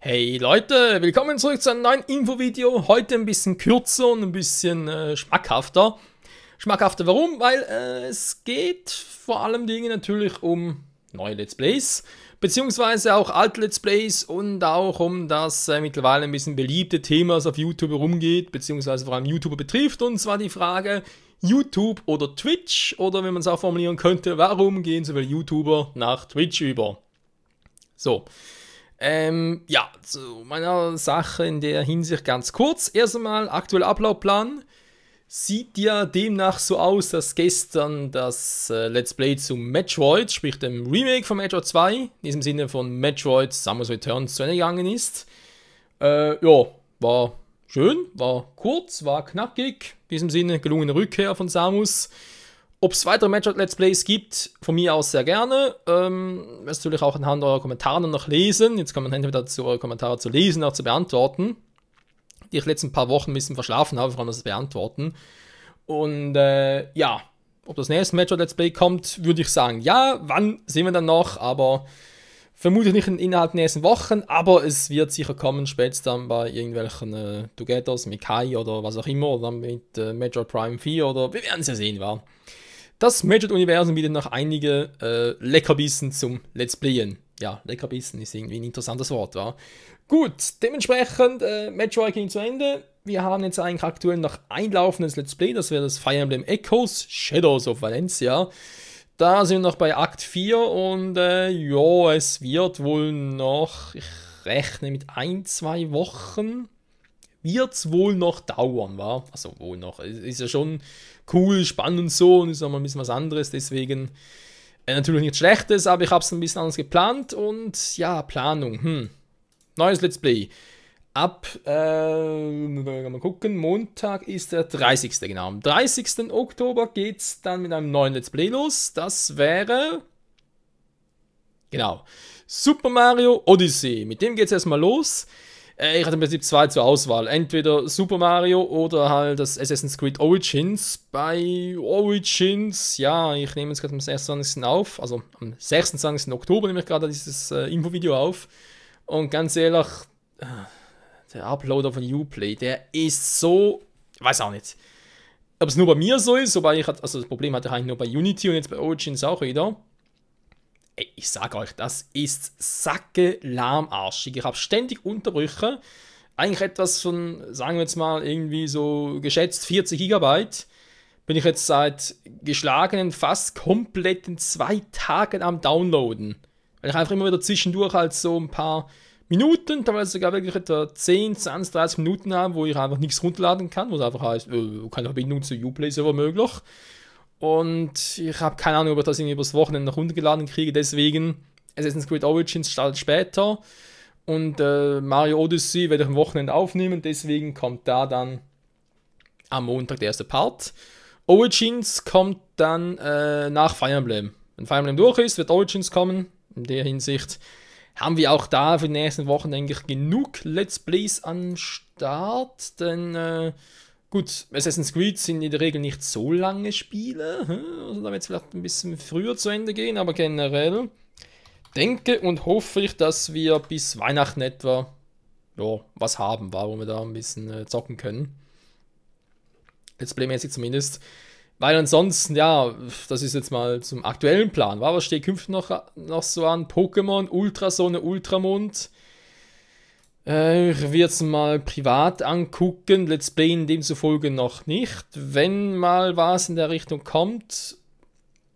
Hey Leute, willkommen zurück zu einem neuen Infovideo. Heute ein bisschen kürzer und ein bisschen schmackhafter. Schmackhafter warum? Weil es geht vor allem Dingen natürlich um neue Let's Plays, beziehungsweise auch alte Let's Plays und auch um das mittlerweile ein bisschen beliebte Thema, das auf YouTube herumgeht, beziehungsweise vor allem YouTuber betrifft, und zwar die Frage YouTube oder Twitch, oder wenn man es auch formulieren könnte, warum gehen so viele YouTuber nach Twitch über? So. Ja, zu meiner Sache in der Hinsicht ganz kurz. Erst einmal, aktueller Ablaufplan sieht ja demnach so aus, dass gestern das Let's Play zum Metroid, sprich dem Remake von Metroid 2, in diesem Sinne von Metroid Samus Returns, zu Ende gegangen ist. Ja, war schön, war kurz, war knackig, in diesem Sinne gelungene Rückkehr von Samus. Ob es weitere Metroid-Let's Plays gibt, von mir aus sehr gerne. Das natürlich auch anhand eurer Kommentare noch lesen. Jetzt kann man entweder dazu eure Kommentare zu lesen, auch zu beantworten. Die ich letzten paar Wochen ein bisschen verschlafen habe, vor allem das Beantworten. Und ja, ob das nächste Metroid-Let's Play kommt, würde ich sagen ja. Wann sehen wir dann noch, aber vermutlich nicht innerhalb der nächsten Wochen. Aber es wird sicher kommen, spätestens dann bei irgendwelchen Togethers mit Kai oder was auch immer. Oder dann mit Metroid Prime 4 oder wir werden es ja sehen, war. Das Metroid-Universum bietet noch einige Leckerbissen zum Let's Playen. Ja, Leckerbissen ist irgendwie ein interessantes Wort, wa? Gut, dementsprechend, Metroid ging zu Ende. Wir haben jetzt eigentlich aktuell noch ein laufendes Let's Play, das wäre das Fire Emblem Echoes, Shadows of Valencia. Da sind wir noch bei Akt 4 und ja, es wird wohl noch, ich rechne mit 1-2 Wochen, wird es wohl noch dauern, wa? Also wohl noch, ist ja schon cool, spannend und so, und ist auch mal ein bisschen was anderes, deswegen natürlich nichts Schlechtes, aber ich habe es ein bisschen anders geplant und ja, Planung, neues Let's Play. Ab, mal gucken, Montag ist der 30. genau. Am 30. Oktober geht es dann mit einem neuen Let's Play los, das wäre, genau, Super Mario Odyssey, mit dem geht es erstmal los. Ich hatte im Prinzip zwei zur Auswahl. Entweder Super Mario oder halt das Assassin's Creed Origins. Bei Origins, ja, ich nehme jetzt gerade am 26. auf. Also am 26. Oktober nehme ich gerade dieses Infovideo auf. Und ganz ehrlich, der Uploader von Uplay, der ist so, ich weiß auch nicht, ob es nur bei mir so ist, wobei also das Problem hatte ich eigentlich nur bei Unity und jetzt bei Origins auch wieder. Ich sage euch, das ist sacke-lahmarschig. Ich habe ständig Unterbrüche. Eigentlich etwas von, sagen wir jetzt mal, irgendwie so geschätzt 40 GB. Bin ich jetzt seit geschlagenen fast kompletten 2 Tagen am Downloaden. Weil ich einfach immer wieder zwischendurch halt so ein paar Minuten, teilweise sogar wirklich etwa 10, 20, 30 Minuten habe, wo ich einfach nichts runterladen kann, wo es einfach heißt, keine Verbindung zu Uplay-Server möglich. Und ich habe keine Ahnung, ob ich das irgendwie übers Wochenende noch runtergeladen kriege, deswegen Assassin's Creed Origins startet später und Mario Odyssey werde ich am Wochenende aufnehmen, deswegen kommt da dann am Montag der erste Part. Origins kommt dann nach Fire Emblem. Wenn Fire Emblem durch ist, wird Origins kommen. In der Hinsicht haben wir auch da für die nächsten Wochen eigentlich genug Let's Plays am Start, denn gut, Assassin's Creed sind in der Regel nicht so lange Spiele, also da wird es vielleicht ein bisschen früher zu Ende gehen, aber generell denke und hoffe ich, dass wir bis Weihnachten etwa ja, was haben, wo wir da ein bisschen zocken können. Let's Play-mäßig zumindest. Weil ansonsten, ja, das ist jetzt mal zum aktuellen Plan. Was steht künftig noch so an? Pokémon, Ultrasonne, Ultramond. Ich werde es mal privat angucken, Let's Play in demzufolge noch nicht. Wenn mal was in der Richtung kommt,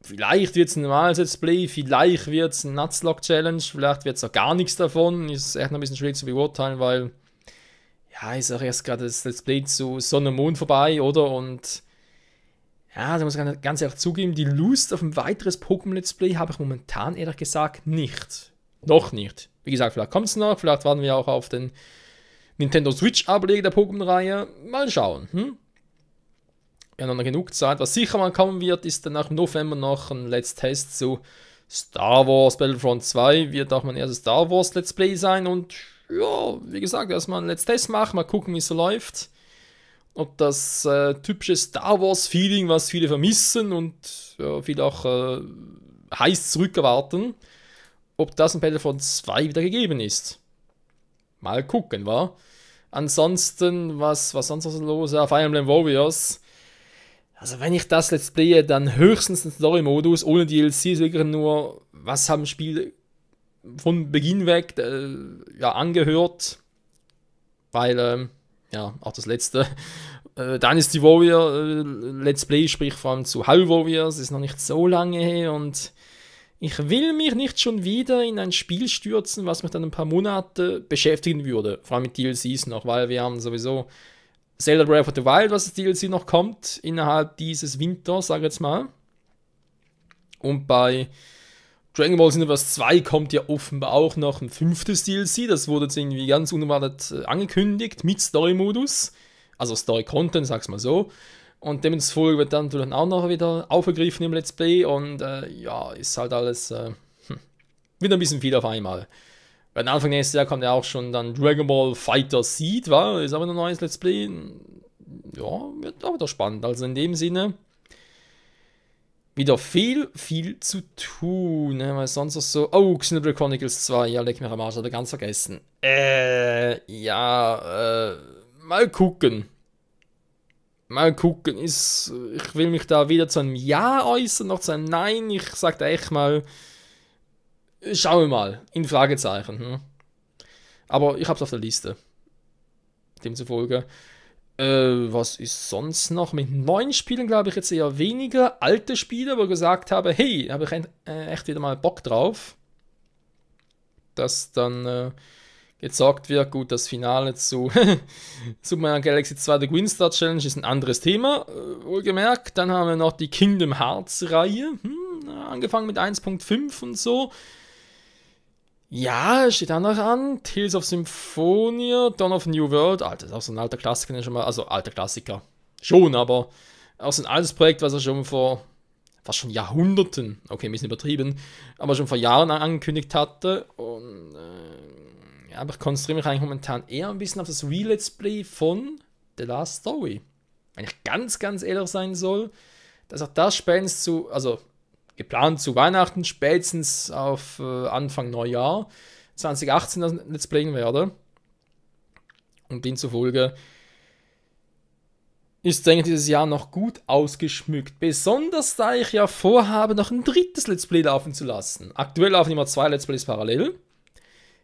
vielleicht wird es ein normales Let's Play, vielleicht wird es ein Nuzlocke Challenge, vielleicht wird es auch gar nichts davon. Ist echt noch ein bisschen schwierig zu beurteilen, weil ja, ist auch erst gerade das Let's Play zu Sonne und Mond vorbei, oder? Und ja, da muss ich ganz ehrlich zugeben, die Lust auf ein weiteres Pokémon Let's Play habe ich momentan ehrlich gesagt nicht. Noch nicht. Wie gesagt, vielleicht kommt es noch, vielleicht warten wir auch auf den Nintendo Switch-Ableger der Pokémon-Reihe. Mal schauen. Wir haben noch genug Zeit. Was sicher mal kommen wird, ist dann nach November noch ein Let's Test zu Star Wars Battlefront 2. Wird auch mein erstes Star Wars Let's Play sein. Und ja, wie gesagt, erstmal ein Let's Test machen, mal gucken, wie es so läuft. Ob das typische Star Wars-Feeling, was viele vermissen und ja, viele auch heiß zurückerwarten, ob das in Battlefront 2 wieder gegeben ist. Mal gucken, wa? Ansonsten, was sonst noch so los? Ja, Fire Emblem Warriors. Also wenn ich das Let's Playe, dann höchstens den Story-Modus, ohne DLC, ist wirklich nur, was haben Spiele von Beginn weg angehört. Weil, auch das letzte Dynasty Warrior Let's Play, sprich vor allem zu Hyrule Warriors, ist noch nicht so lange her und ich will mich nicht schon wieder in ein Spiel stürzen, was mich dann ein paar Monate beschäftigen würde. Vor allem mit DLCs noch, weil wir haben sowieso Zelda Breath of the Wild, was das DLC noch kommt, innerhalb dieses Winters, sage ich jetzt mal. Und bei Dragon Ball Xenoverse 2 kommt ja offenbar auch noch ein 5. DLC. Das wurde jetzt irgendwie ganz unerwartet angekündigt, mit Story-Modus. Also Story-Content, sag's mal so. Und demzufolge wird dann natürlich auch noch wieder aufgegriffen im Let's Play. Und ist halt alles wieder ein bisschen viel auf einmal. Weil Anfang nächstes Jahr kommt ja auch schon dann Dragon Ball Fighter Seed, ist aber ein neues Let's Play. Ja, wird auch wieder spannend. Also in dem Sinne wieder viel zu tun. Ne? Weil sonst noch so. Oh, Xenoblade Chronicles 2. Ja, leck mich am Arsch, hat er ganz vergessen. Mal gucken. Ich will mich da weder zu einem Ja äußern, noch zu einem Nein. Ich sag da echt mal. Schauen wir mal. In Fragezeichen. Aber ich hab's auf der Liste. Demzufolge. Was ist sonst noch? Mit neuen Spielen glaube ich jetzt eher weniger. Alte Spiele, wo ich gesagt habe, hey, habe ich echt wieder mal Bock drauf. Dass dann gesagt wird, gut, das Finale zu Super Mario Galaxy 2 The Green Star Challenge ist ein anderes Thema, wohlgemerkt. Dann haben wir noch die Kingdom Hearts Reihe, angefangen mit 1.5 und so. Ja, steht auch noch an. Tales of Symphonia, Dawn of a New World. Alter, das ist auch so ein alter Klassiker, schon mal. Also, alter Klassiker. Schon, aber auch so ein altes Projekt, was er schon vor fast schon Jahrhunderten, okay, ein bisschen übertrieben, aber schon vor Jahren angekündigt hatte. Und, aber ich konzentriere mich eigentlich momentan eher ein bisschen auf das Re-Let's Play von The Last Story. Wenn ich ganz ehrlich sein soll, dass auch das spätestens geplant zu Weihnachten, spätestens auf Anfang Neujahr 2018 das Let's Playen werde. Und demzufolge ist, denke ich, dieses Jahr noch gut ausgeschmückt. Besonders da ich ja vorhabe, noch ein drittes Let's Play laufen zu lassen. Aktuell laufen immer 2 Let's Plays parallel.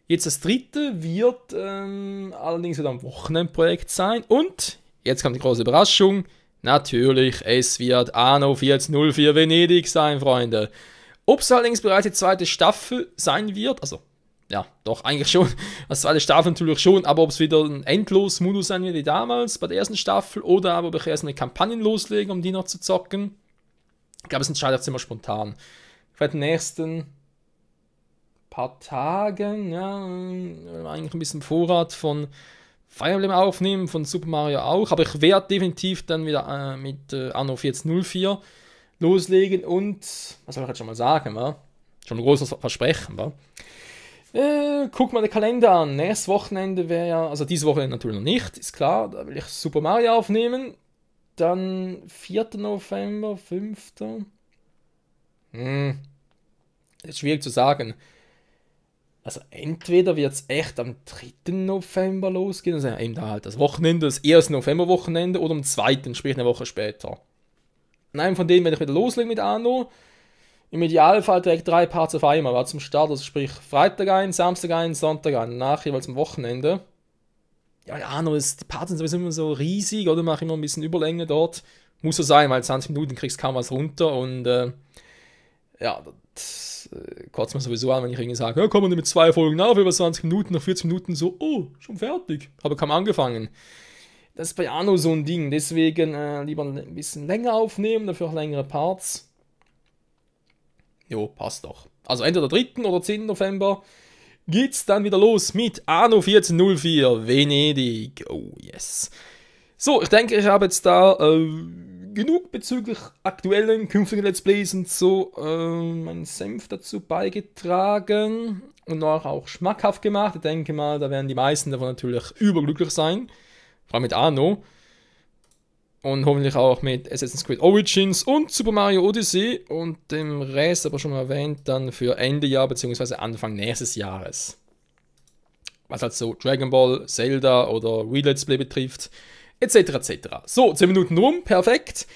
Jetzt das dritte wird allerdings wieder ein Wochenendprojekt sein. Und jetzt kommt die große Überraschung. Natürlich, es wird Anno 1404 Venedig sein, Freunde. Ob es allerdings bereits die zweite Staffel sein wird, also, ja, doch, eigentlich schon, als zweite Staffel natürlich schon, aber ob es wieder ein Endlos-Modus sein wird wie damals bei der ersten Staffel, oder aber ob ich erst eine Kampagne loslege, um die noch zu zocken. Ich glaube, es entscheidet sich immer spontan. Vielleicht in den nächsten paar Tagen, eigentlich ein bisschen Vorrat von Fire Emblem aufnehmen, von Super Mario auch, aber ich werde definitiv dann wieder mit Anno 1404 loslegen und, was soll ich jetzt schon mal sagen, wa? Schon ein großes Versprechen, wa? Guck mal den Kalender an, nächstes Wochenende wäre ja, also diese Woche natürlich noch nicht, ist klar, da will ich Super Mario aufnehmen, dann 4. November, 5. Ist schwierig zu sagen. Also entweder wird es echt am 3. November losgehen, also eben da halt das Wochenende, das 1. November-Wochenende, oder am 2., sprich eine Woche später. Und einen von denen werde ich wieder loslegen mit Anno. Im Idealfall direkt 3 Parts auf einmal, war zum Start, also sprich Freitag ein, Samstag ein, Sonntag ein, danach jeweils am Wochenende. Ja, Anno, die Parts sind sowieso immer so riesig, oder mache immer ein bisschen Überlänge dort. Muss so sein, weil 20 Minuten kriegst du kaum was runter und das kotzt mir sowieso an, wenn ich irgendwie sage, ja, komm mit 2 Folgen auf, über 20 Minuten, nach 40 Minuten so, oh, schon fertig, habe kaum angefangen. Das ist bei Anno so ein Ding, deswegen lieber ein bisschen länger aufnehmen, dafür auch längere Parts. Jo, passt doch. Also entweder 3. oder 10. November geht's dann wieder los mit Anno 1404 Venedig. Oh yes. So, ich denke, ich habe jetzt da genug bezüglich aktuellen, künftigen Let's Plays und so meinen Senf dazu beigetragen und noch auch schmackhaft gemacht. Ich denke mal, da werden die meisten davon natürlich überglücklich sein. Vor allem mit Anno. Und hoffentlich auch mit Assassin's Creed Origins und Super Mario Odyssey und dem Rest, aber schon mal erwähnt, dann für Ende Jahr bzw. Anfang nächstes Jahres. was halt so Dragon Ball, Zelda oder Wii Let's Play betrifft, etc. etc. So, 10 Minuten rum, perfekt.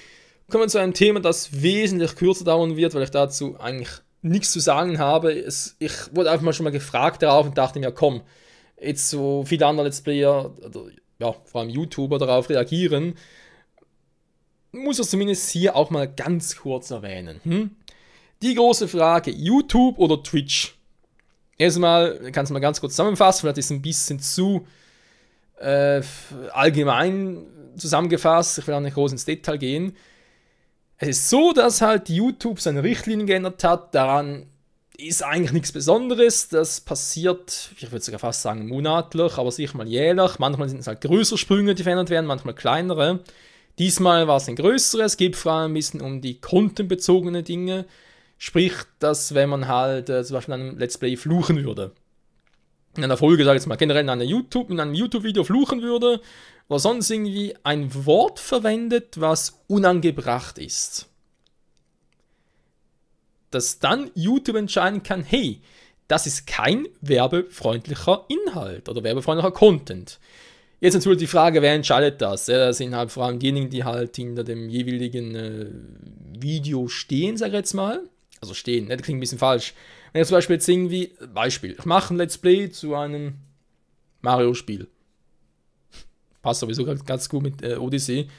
Kommen wir zu einem Thema, das wesentlich kürzer dauern wird, weil ich dazu eigentlich nichts zu sagen habe. Ich wurde einfach mal schon mal gefragt darauf und dachte mir, komm, jetzt so viele andere Let's Player, oder ja, vor allem YouTuber darauf reagieren, muss ich zumindest hier auch mal ganz kurz erwähnen. Die große Frage, YouTube oder Twitch? Erstmal, kannst du mal ganz kurz zusammenfassen, vielleicht ist es ein bisschen zu allgemein zusammengefasst, ich will auch nicht groß ins Detail gehen. Es ist so, dass halt YouTube seine Richtlinien geändert hat, daran ist eigentlich nichts Besonderes, das passiert, ich würde sogar fast sagen monatlich, aber sicher mal jährlich, manchmal sind es halt größere Sprünge, die verändert werden, manchmal kleinere. Diesmal war es ein größeres, es geht vor allem ein bisschen um die contentbezogene Dinge, sprich, dass wenn man halt zum Beispiel in einem Let's Play fluchen würde, in einer Folge, sage ich jetzt mal generell in einem YouTube-Video fluchen würde oder sonst irgendwie ein Wort verwendet, was unangebracht ist, dass dann YouTube entscheiden kann, hey, das ist kein werbefreundlicher Inhalt oder werbefreundlicher Content. Jetzt natürlich die Frage, wer entscheidet das? Ja, das sind halt vor allem diejenigen, die halt hinter dem jeweiligen Video stehen, sage ich jetzt mal. Also stehen, das klingt ein bisschen falsch. Wenn ich zum Beispiel jetzt irgendwie, Beispiel, ich mache ein Let's Play zu einem Mario-Spiel. Passt sowieso ganz gut mit Odyssey.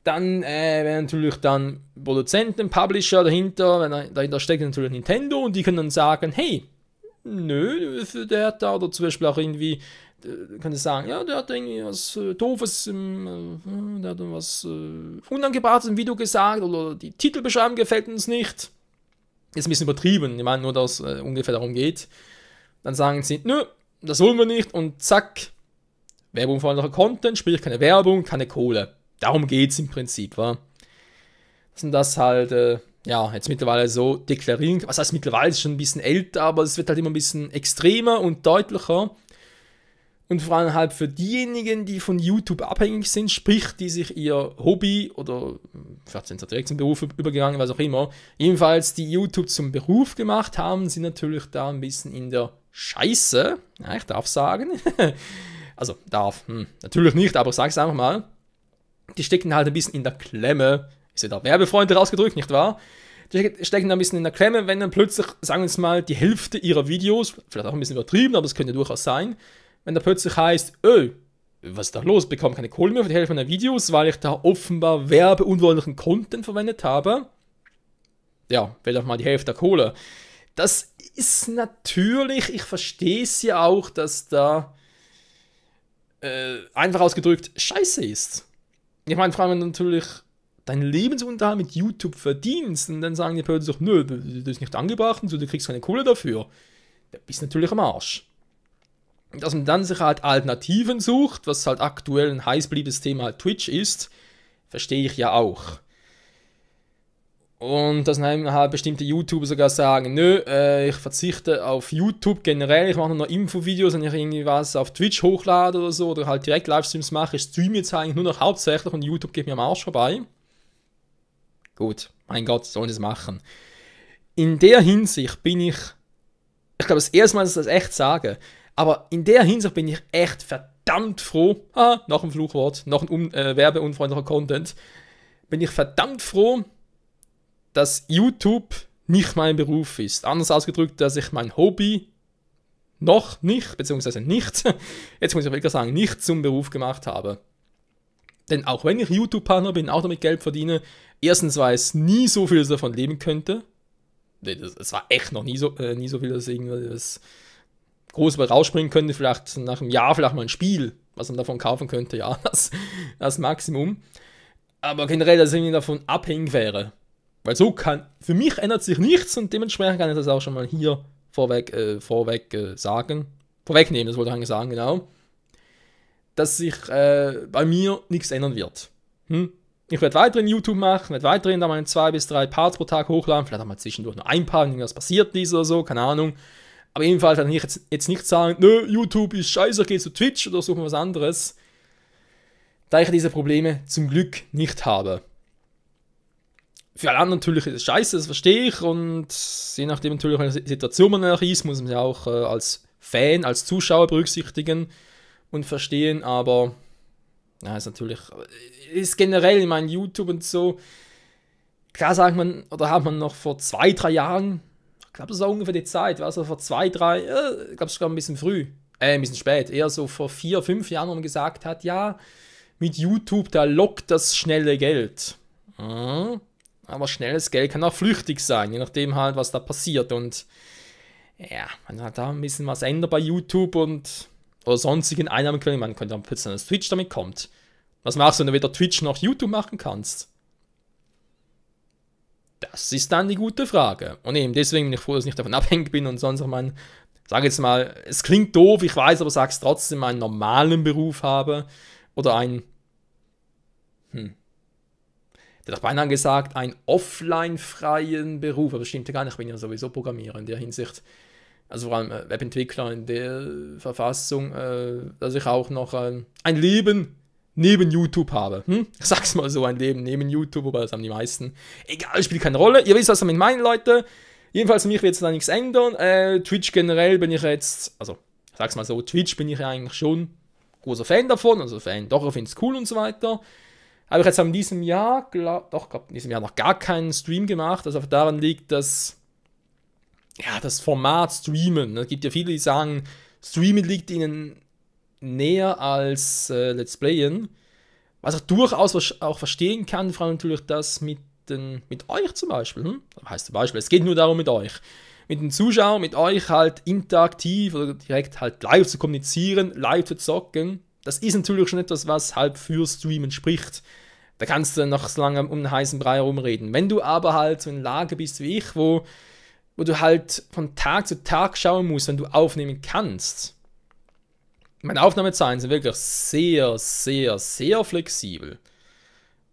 Dann wäre natürlich dann Produzenten, Publisher dahinter steckt natürlich Nintendo und die können dann sagen, hey, nö, der hat da, oder zum Beispiel auch irgendwie, kann ich sagen, ja, der hat irgendwie was Doofes, der hat was Unangebrachtes im Video gesagt oder die Titelbeschreibung gefällt uns nicht. Ist ein bisschen übertrieben, ich meine nur, dass es ungefähr darum geht. Dann sagen sie, nö, das wollen wir nicht und zack, werbungfreundlicher Content, sprich keine Werbung, keine Kohle. Darum geht es im Prinzip, wa? Dass das halt, ja, jetzt mittlerweile so deklarieren, was heißt mittlerweile, ist schon ein bisschen älter, aber es wird halt immer ein bisschen extremer und deutlicher. Und vor allem halt für diejenigen, die von YouTube abhängig sind, sprich, die sich ihr Hobby oder vielleicht sind sie direkt zum Beruf übergegangen, was auch immer, jedenfalls die YouTube zum Beruf gemacht haben, sind natürlich da ein bisschen in der Scheiße. Ja, ich darf sagen. Also natürlich nicht, aber ich sage es einfach mal. Die stecken halt ein bisschen in der Klemme. Ist ja da werbefreundlich ausgedrückt, nicht wahr? Die stecken da ein bisschen in der Klemme, wenn dann plötzlich, sagen wir jetzt mal, die Hälfte ihrer Videos, vielleicht auch ein bisschen übertrieben, aber es könnte durchaus sein, wenn da plötzlich heißt, was ist da los? Ich bekomme keine Kohle mehr für die Hälfte meiner Videos, weil ich da offenbar werbeunwollenden Content verwendet habe. Ja, fehlt auch mal die Hälfte der Kohle. Das ist natürlich, ich verstehe es ja auch, dass da einfach ausgedrückt Scheiße ist. Ich meine, vor allem, wenn du natürlich deinen Lebensunterhalt mit YouTube verdienst und dann sagen die plötzlich, nö, das ist nicht angebracht und so, du kriegst keine Kohle dafür. Da bist du natürlich am Arsch. Dass man dann sich halt Alternativen sucht, was halt aktuell ein heiß beliebiges Thema halt Twitch ist, verstehe ich ja auch. Und dass dann halt bestimmte YouTuber sogar sagen, nö, ich verzichte auf YouTube generell, ich mache nur noch Infovideos, wenn ich irgendwie was auf Twitch hochlade oder so, oder halt direkt Livestreams mache, ich streame jetzt eigentlich nur noch hauptsächlich und YouTube geht mir am Arsch vorbei. Gut, mein Gott, sollen sie es machen. In der Hinsicht bin ich glaube, das erste Mal, dass ich das echt sage, aber in der Hinsicht bin ich echt verdammt froh, noch ein Fluchwort, noch ein werbeunfreundlicher Content, bin ich verdammt froh, dass YouTube nicht mein Beruf ist. Anders ausgedrückt, dass ich mein Hobby noch nicht, beziehungsweise nicht, jetzt muss ich wirklich sagen, nicht zum Beruf gemacht habe. Denn auch wenn ich YouTube-Partner bin, auch damit Geld verdiene, erstens war es nie so viel, dass ich davon leben könnte. Es war echt noch nie so viel, dass irgendwas groß rausspringen könnte. Vielleicht nach einem Jahr vielleicht mal ein Spiel, was man davon kaufen könnte. Ja, das Maximum. Aber generell, dass ich irgendwie davon abhängig wäre. Weil so für mich ändert sich nichts und dementsprechend kann ich das auch schon mal hier vorwegnehmen, das wollte ich eigentlich sagen, genau. Dass sich bei mir nichts ändern wird. Ich werde weiterhin YouTube machen, werde weiterhin da mal 2 bis 3 Parts pro Tag hochladen, vielleicht auch mal zwischendurch nur ein paar, wenn irgendwas passiert ist oder so, keine Ahnung. Aber jedenfalls werde ich jetzt nicht sagen, nö, YouTube ist scheiße, ich gehe zu Twitch oder suche was anderes. Da ich diese Probleme zum Glück nicht habe. Für alle anderen natürlich ist es scheiße, das verstehe ich. Und je nachdem natürlich, welche Situation man ist, muss man ja auch als Fan, als Zuschauer berücksichtigen und verstehen, aber ja, ist natürlich, ist generell, ich meine, YouTube und so, klar sagt man, oder hat man noch vor 2-3 Jahren, ich glaube, das war ungefähr die Zeit, war so vor 2-3, ich glaube sogar ein bisschen früh, ein bisschen spät, eher so vor 4-5 Jahren, wo man gesagt hat, ja, mit YouTube, da lockt das schnelle Geld. Aber schnelles Geld kann auch flüchtig sein, je nachdem halt, was da passiert. Und ja, man hat da ein bisschen was ändert bei YouTube und oder sonstigen Einnahmequellen. Man könnte dann plötzlich, dass Twitch damit kommt. Was machst du, wenn du weder Twitch noch YouTube machen kannst? Das ist dann die gute Frage. Und eben deswegen bin ich froh, dass ich nicht davon abhängig bin und sonst auch meinen, sage jetzt mal, es klingt doof, ich weiß, aber sag's trotzdem, einen normalen Beruf habe oder einen, hätte doch beinahe gesagt, einen offline-freien Beruf, aber das stimmt ja gar nicht, ich bin ja sowieso Programmierer in der Hinsicht, also vor allem Webentwickler in der Verfassung, dass ich auch noch ein Leben neben YouTube habe. Ich sag's mal so, ein Leben neben YouTube, wobei das haben die meisten. Egal, spielt keine Rolle. Ihr wisst, was damit meinen, Leute. Jedenfalls für mich wird es da nichts ändern. Twitch generell bin ich jetzt, also ich sag's mal so, Twitch bin ich ja eigentlich schon großer Fan davon, also Fan, doch, ich finde es cool und so weiter. Habe ich jetzt in diesem Jahr, in diesem Jahr noch gar keinen Stream gemacht, was also daran liegt, dass ja, das Format Streamen, es gibt ja viele, die sagen, Streamen liegt ihnen näher als Let's Playen, was ich durchaus auch verstehen kann, vor allem natürlich das mit euch zum Beispiel. Das heißt zum Beispiel, es geht nur darum mit euch. Mit den Zuschauern, mit euch halt interaktiv oder direkt halt live zu kommunizieren, live zu zocken. Das ist natürlich schon etwas, was halt für Streamen spricht. Da kannst du noch so lange um den heißen Brei herumreden. Wenn du aber halt so in der Lage bist wie ich, wo du halt von Tag zu Tag schauen musst, wenn du aufnehmen kannst. Meine Aufnahmezeiten sind wirklich sehr, sehr, sehr flexibel.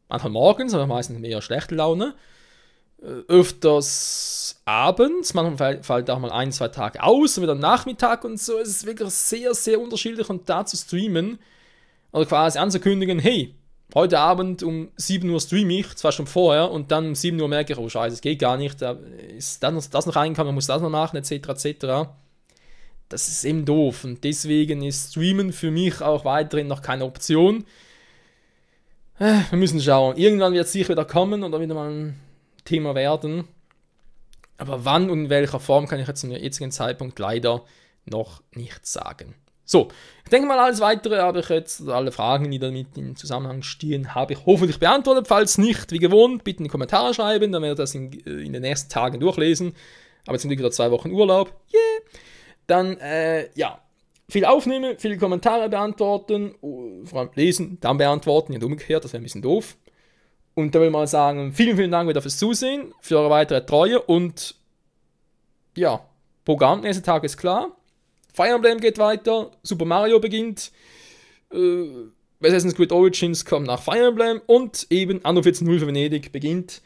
Manchmal morgens, aber meistens mehr schlechte Laune. Öfters abends, manchmal fällt auch mal 1-2 Tage aus und wieder Nachmittag und so. Es ist wirklich sehr, sehr unterschiedlich und da zu streamen oder quasi anzukündigen, hey, heute Abend um 7 Uhr streame ich, zwar schon vorher, und dann um 7 Uhr merke ich, oh Scheiße, es geht gar nicht, da ist das noch reingekommen, man muss das noch machen, etc., etc. Das ist eben doof und deswegen ist Streamen für mich auch weiterhin noch keine Option. Wir müssen schauen. Irgendwann wird es sicher wieder kommen oder wieder mal ein Thema werden. Aber wann und in welcher Form kann ich jetzt zum jetzigen Zeitpunkt leider noch nicht sagen. So, ich denke mal, alles Weitere habe ich jetzt, alle Fragen, die damit im Zusammenhang stehen, habe ich hoffentlich beantwortet. Falls nicht, wie gewohnt, bitte in die Kommentare schreiben, dann werde ich das in den nächsten Tagen durchlesen. Aber jetzt sind wieder 2 Wochen Urlaub. Yeah! Dann, ja, viel aufnehmen, viele Kommentare beantworten, vor allem lesen, dann beantworten, nicht umgekehrt, das wäre ein bisschen doof. Und dann will ich mal sagen, vielen, vielen Dank wieder fürs Zusehen, für eure weitere Treue und ja, Programm nächsten Tag ist klar. Fire Emblem geht weiter, Super Mario beginnt, Assassin's Creed Origins kommt nach Fire Emblem und eben Anno 14.0 für Venedig beginnt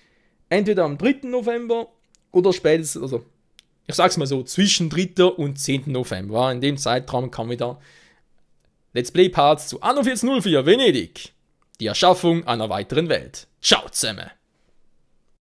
entweder am 3. November oder spätestens, also ich sag's mal so, zwischen 3. und 10. November. In dem Zeitraum kam wieder Let's Play Parts zu Anno 1404 Venedig. Die Erschaffung einer weiteren Welt. Ciao zusammen!